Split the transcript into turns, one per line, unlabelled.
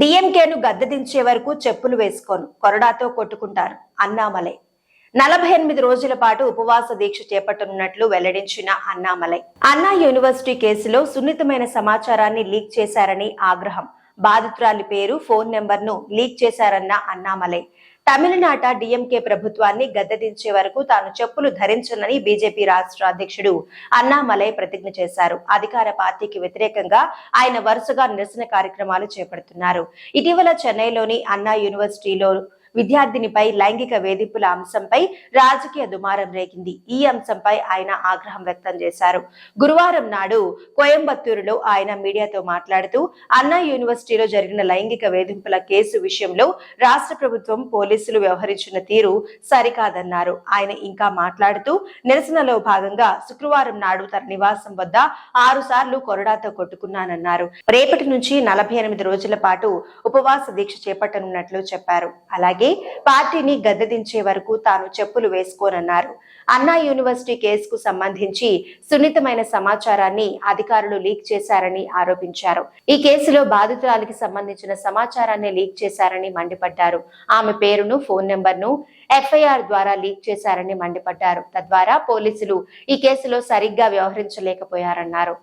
డిఎంకేను గద్దెదించే వరకు చెప్పులు వేసుకోను, కొరడాతో కొట్టుకుంటారు అన్నామలై. 48 రోజుల పాటు ఉపవాస దీక్ష చేపట్టనున్నట్లు వెల్లడించిన అన్నామలై. అన్నా యూనివర్సిటీ కేసులో సున్నితమైన సమాచారాన్ని లీక్ చేశారని ఆగ్రహం. బాధితురాలి పేరు, ఫోన్ నెంబర్ను లీక్ చేశారన్న అన్నామలై. తమిళనాట డిఎంకే ప్రభుత్వాన్ని గద్దెదించే వరకు తాను చెప్పులు ధరించనని బీజేపీ రాష్ట్ర అధ్యక్షుడు అన్నామలై ప్రతిజ్ఞ చేశారు. అధికార పార్టీకి వ్యతిరేకంగా ఆయన వరుసగా నిరసన కార్యక్రమాలు చేపడుతున్నారు. ఇటీవల చెన్నైలోని అన్నా యూనివర్సిటీలో విద్యార్థినిపై లైంగిక వేధింపుల అంశంపై రాజకీయ దుమారం రేగింది. ఈ అంశంపై ఆయన ఆగ్రహం వ్యక్తం చేశారు. గురువారం నాడు కోయంబత్తూరులో ఆయన మీడియాతో మాట్లాడుతూ అన్నా యూనివర్సిటీలో జరిగిన లైంగిక వేధింపుల కేసు విషయంలో రాష్ట్ర ప్రభుత్వం, పోలీసులు వ్యవహరించిన తీరు సరికాదన్నారు. ఆయన ఇంకా మాట్లాడుతూ నిరసనలో భాగంగా శుక్రవారం నాడు తన నివాసం వద్ద 6 సార్లు కొరడాతో కొట్టుకున్నానన్నారు. రేపటి నుంచి 48 రోజుల పాటు ఉపవాస దీక్ష చేపట్టనున్నట్లు చెప్పారు. అలాగే పార్టీని గద్దెదించే వరకు తాను చెప్పులు వేసుకోనన్నారు. అన్నా యూనివర్సిటీ కేసుకు సంబంధించి సున్నితమైన సమాచారాన్ని అధికారులు లీక్ చేశారని ఆరోపించారు. ఈ కేసులో బాధితురాలికి సంబంధించిన సమాచారాన్ని లీక్ చేశారని మండిపడ్డారు. ఆమె పేరును, ఫోన్ నెంబర్ను ఎఫ్ఐఆర్ ద్వారా లీక్ చేశారని మండిపడ్డారు. తద్వారా పోలీసులు ఈ కేసులో సరిగ్గా వ్యవహరించలేకపోయారన్నారు.